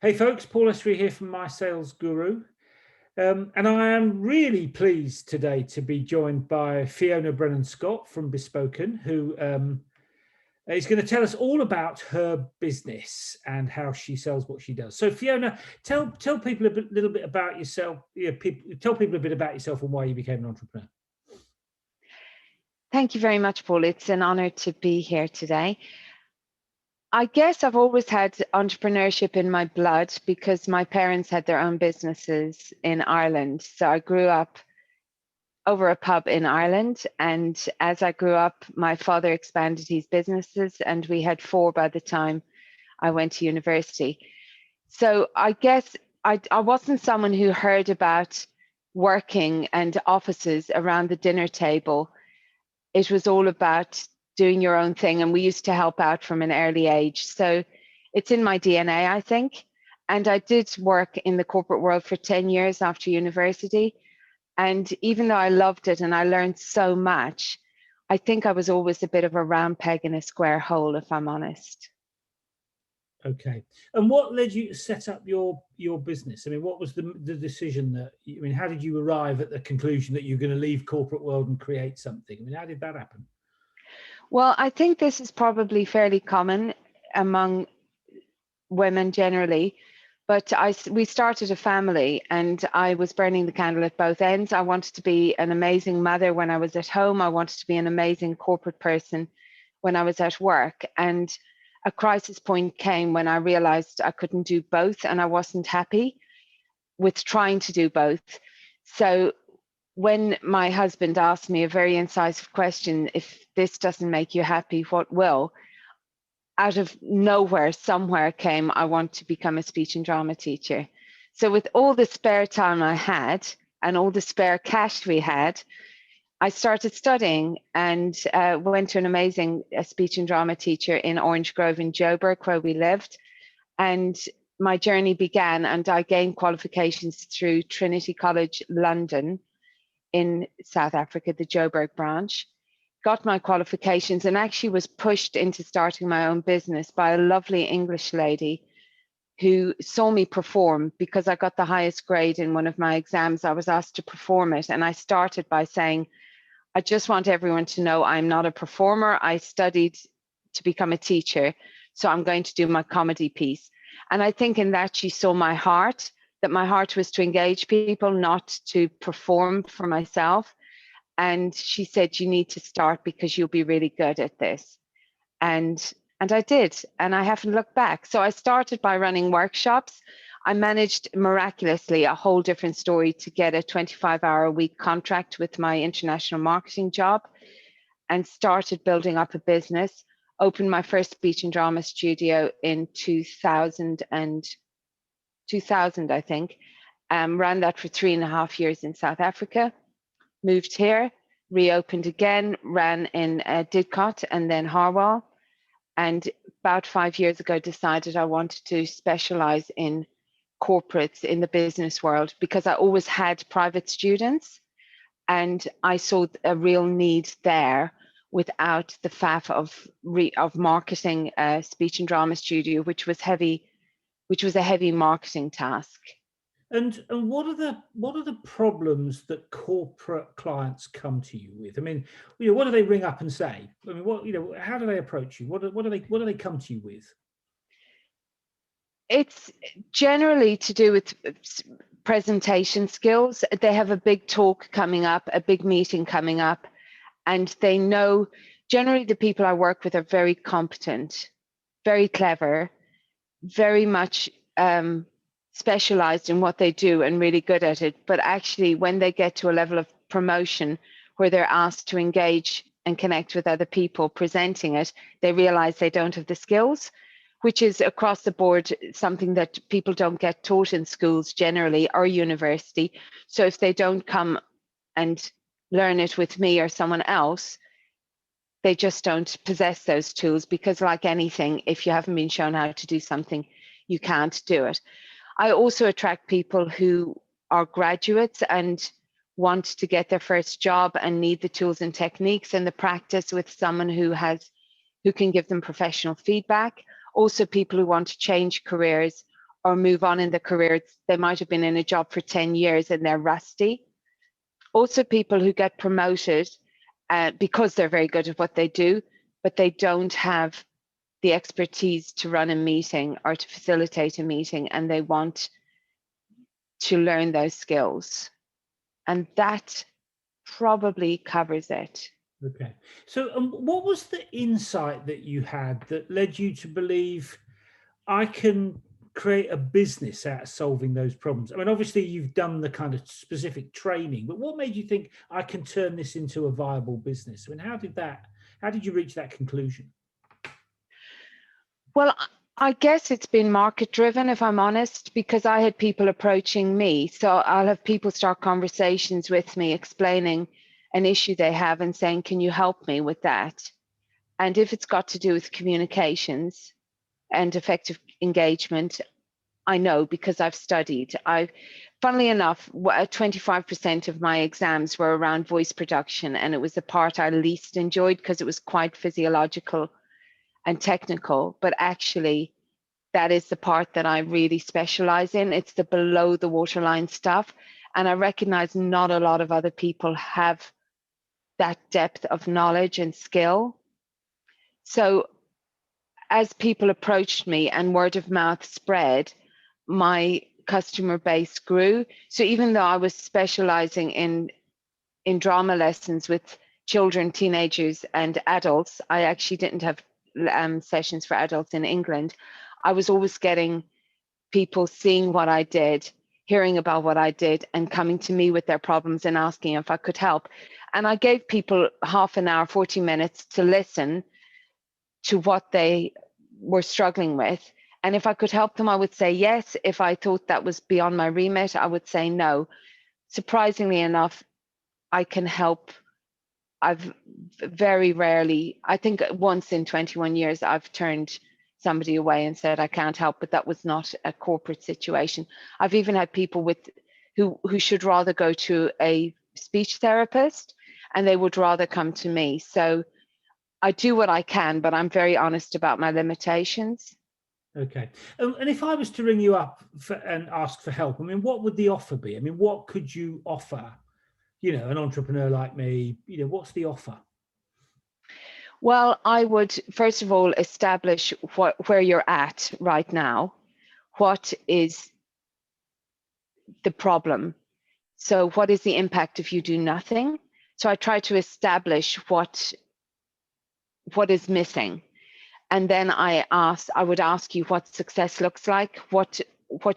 Hey folks, Paul Essery here from My Sales Guru. And I am really pleased today to be joined by Fiona Brennan-Scott from BESPOKEN, who is going to tell us all about her business and how she sells what she does. So Fiona, tell people a little bit about yourself. Tell people a bit about yourself and why you became an entrepreneur. Thank you very much, Paul. It's an honor to be here today. I guess I've always had entrepreneurship in my blood because my parents had their own businesses in Ireland. So I grew up over a pub in Ireland. And as I grew up, my father expanded his businesses, and we had 4 by the time I went to university. So I guess I wasn't someone who heard about working and offices around the dinner table. It was all about doing your own thing, and we used to help out from an early age. So it's in my DNA, I think. And I did work in the corporate world for 10 years after university. And even though I loved it and I learned so much, I think I was always a bit of a round peg in a square hole, if I'm honest. Okay. And what led you to set up your business? I mean, what was the decision how did you arrive at the conclusion that you're going to leave corporate world and create something? I mean, how did that happen? Well, I think this is probably fairly common among women generally, but we started a family and I was burning the candle at both ends. I wanted to be an amazing mother when I was at home. I wanted to be an amazing corporate person when I was at work. And a crisis point came when I realized I couldn't do both, and I wasn't happy with trying to do both. So when my husband asked me a very incisive question, if this doesn't make you happy, what will? Out of nowhere, somewhere came, I want to become a speech and drama teacher. So with all the spare time I had and all the spare cash we had, I started studying and went to an amazing speech and drama teacher in Orange Grove in Joburg, where we lived. And my journey began, and I gained qualifications through Trinity College London in South Africa, the Joburg branch. Got my qualifications and actually was pushed into starting my own business by a lovely English lady who saw me perform because I got the highest grade in one of my exams. I was asked to perform it, and I started by saying, I just want everyone to know I'm not a performer. I studied to become a teacher, so I'm going to do my comedy piece. And I think in that she saw my heart, that my heart was to engage people, not to perform for myself. And she said, you need to start because you'll be really good at this. And I did, and I haven't looked back. So I started by running workshops. I managed miraculously a whole different story to get a 25-hour-a-week contract with my international marketing job and started building up a business. Opened my first speech and drama studio in 2000, I think. Ran that for 3.5 years in South Africa. Moved here, reopened again, ran in Didcot and then Harwell. And about 5 years ago, decided I wanted to specialize in corporates in the business world because I always had private students, and I saw a real need there without the faff of marketing a speech and drama studio, which was a heavy marketing task. And what are the problems that corporate clients come to you with? I mean, what do they ring up and say? I mean, how do they approach you? What do they come to you with? It's generally to do with presentation skills. They have a big talk coming up, a big meeting coming up, and they know generally the people I work with are very competent, very clever, very much specialized in what they do and really good at it. But actually, when they get to a level of promotion where they're asked to engage and connect with other people presenting it, they realize they don't have the skills, which is across the board something that people don't get taught in schools generally or university. So if they don't come and learn it with me or someone else, they just don't possess those tools, because like anything, if you haven't been shown how to do something, you can't do it. I also attract people who are graduates and want to get their first job and need the tools and techniques and the practice with someone who can give them professional feedback. Also people who want to change careers or move on in their career. They might have been in a job for 10 years and they're rusty. Also, people who get promoted because they're very good at what they do, but they don't have the expertise to run a meeting or to facilitate a meeting, and they want to learn those skills. And that probably covers it. Okay. So what was the insight that you had that led you to believe I can create a business out of solving those problems? I mean, obviously you've done the kind of specific training, but what made you think I can turn this into a viable business? I mean, how did you reach that conclusion? Well, I guess it's been market driven, if I'm honest, because I had people approaching me. So I'll have people start conversations with me explaining an issue they have and saying, can you help me with that? And if it's got to do with communications and effective engagement, I know because I've studied. Funnily enough, 25% of my exams were around voice production, and it was the part I least enjoyed because it was quite physiological and technical, but actually that is the part that I really specialize in. It's the below the waterline stuff. And I recognize not a lot of other people have that depth of knowledge and skill. So as people approached me and word of mouth spread, my customer base grew. So even though I was specializing in drama lessons with children, teenagers, and adults, I actually didn't have sessions for adults in England. I was always getting people seeing what I did, hearing about what I did, and coming to me with their problems and asking if I could help. And I gave people half an hour, 40 minutes to listen to what they were struggling with. And if I could help them, I would say yes. If I thought that was beyond my remit, I would say no. Surprisingly enough, I can help. I've very rarely, I think once in 21 years, I've turned somebody away and said, I can't help, but that was not a corporate situation. I've even had people who should rather go to a speech therapist, and they would rather come to me. So I do what I can, but I'm very honest about my limitations. Okay. And if I was to ring you up and ask for help, I mean, what would the offer be? I mean, what could you offer, an entrepreneur like me? What's the offer? Well, I would, first of all, establish where you're at right now. What is the problem? So what is the impact if you do nothing? So I try to establish what is missing. And then I would ask you what success looks like, what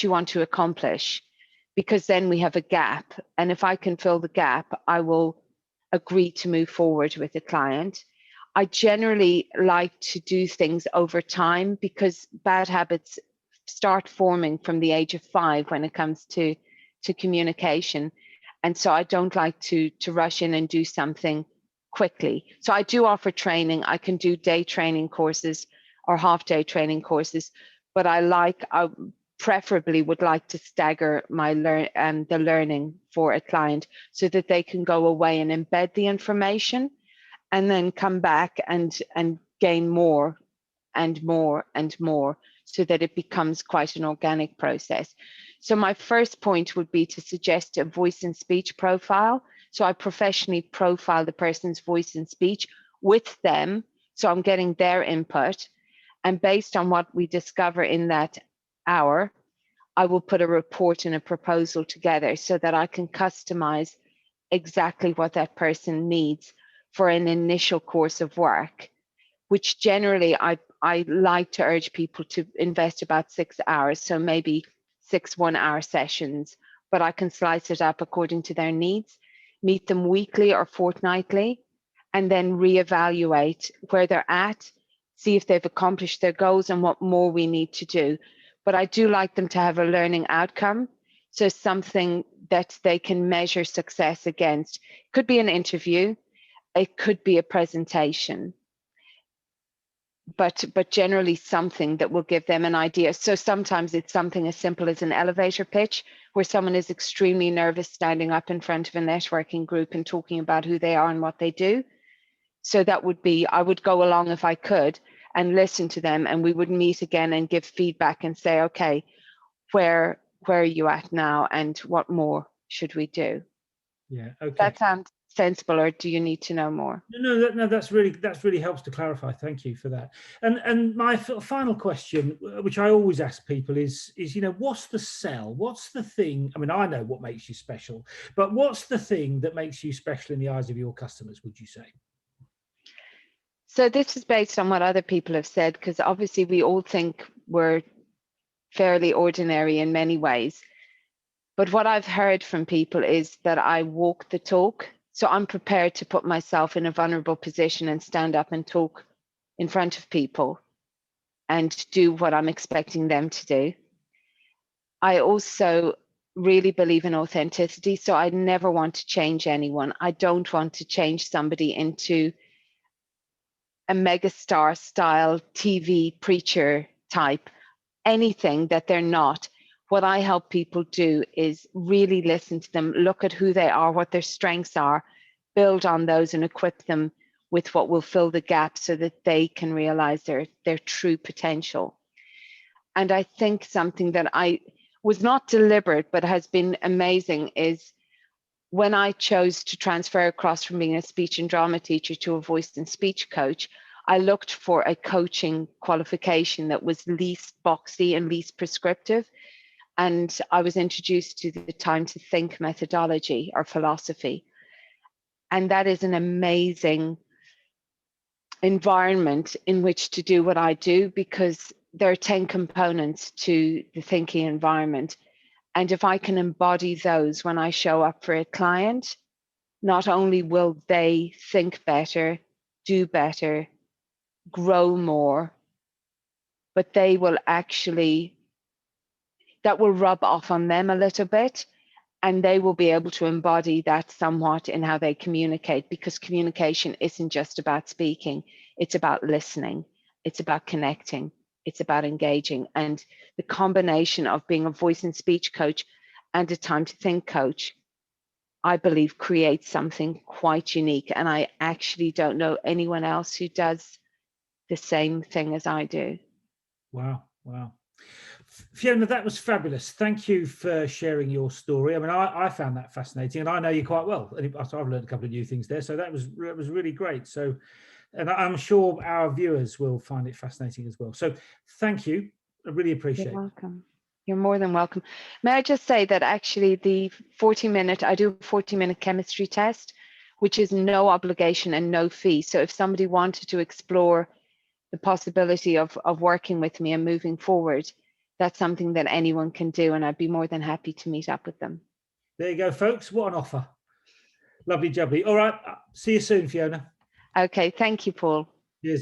you want to accomplish, because then we have a gap. And if I can fill the gap, I will agree to move forward with the client. I generally like to do things over time because bad habits start forming from the age of 5 when it comes to communication. And so I don't like to rush in and do something quickly. So I do offer training. I can do day training courses or half-day training courses, but I preferably would like to stagger my the learning for a client so that they can go away and embed the information and then come back and gain more and more and more so that it becomes quite an organic process. So my first point would be to suggest a voice and speech profile. So I professionally profile the person's voice and speech with them. So I'm getting their input. And based on what we discover in that hour, I will put a report and a proposal together so that I can customize exactly what that person needs for an initial course of work, which generally I like to urge people to invest about 6 hours. So maybe 6 1-hour sessions, but I can slice it up according to their needs, meet them weekly or fortnightly, and then reevaluate where they're at, see if they've accomplished their goals and what more we need to do. But I do like them to have a learning outcome. So something that they can measure success against. It could be an interview, it could be a presentation, but generally something that will give them an idea. So sometimes it's something as simple as an elevator pitch where someone is extremely nervous standing up in front of a networking group and talking about who they are and what they do. So that would be, I would go along if I could and listen to them, and we would meet again and give feedback and say, okay, where are you at now, and what more should we do? Yeah. Okay. That sounds sensible, or do you need to know more? No, that's really helps to clarify. Thank you for that. And my final question, which I always ask people, is what's the sell? What's the thing? I mean, I know what makes you special, but what's the thing that makes you special in the eyes of your customers, would you say? So this is based on what other people have said, because obviously we all think we're fairly ordinary in many ways. But what I've heard from people is that I walk the talk. So I'm prepared to put myself in a vulnerable position and stand up and talk in front of people and do what I'm expecting them to do. I also really believe in authenticity. So I never want to change anyone. I don't want to change somebody into a megastar style TV preacher type, anything that they're not. What I help people do is really listen to them, look at who they are, what their strengths are, build on those and equip them with what will fill the gap so that they can realize their true potential. And I think something that I was not deliberate, but has been amazing is when I chose to transfer across from being a speech and drama teacher to a voice and speech coach, I looked for a coaching qualification that was least boxy and least prescriptive. And I was introduced to the time to think methodology or philosophy. And that is an amazing environment in which to do what I do, because there are 10 components to the thinking environment. And if I can embody those when I show up for a client, not only will they think better, do better, grow more, but they will actually, that will rub off on them a little bit, and they will be able to embody that somewhat in how they communicate, because communication isn't just about speaking, it's about listening, it's about connecting, it's about engaging. And the combination of being a voice and speech coach and a time to think coach, I believe, creates something quite unique. And I actually don't know anyone else who does the same thing as I do. Wow. Fiona, that was fabulous. Thank you for sharing your story. I mean, I found that fascinating, and I know you quite well. So I've learned a couple of new things there. So that was really great. So, and I'm sure our viewers will find it fascinating as well. So thank you. I really appreciate it. You're welcome. You're more than welcome. May I just say that actually I do a 40-minute chemistry test, which is no obligation and no fee. So if somebody wanted to explore the possibility of working with me and moving forward, that's something that anyone can do, and I'd be more than happy to meet up with them. There you go, folks. What an offer. Lovely jubbly. All right. See you soon, Fiona. Okay. Thank you, Paul. Cheers.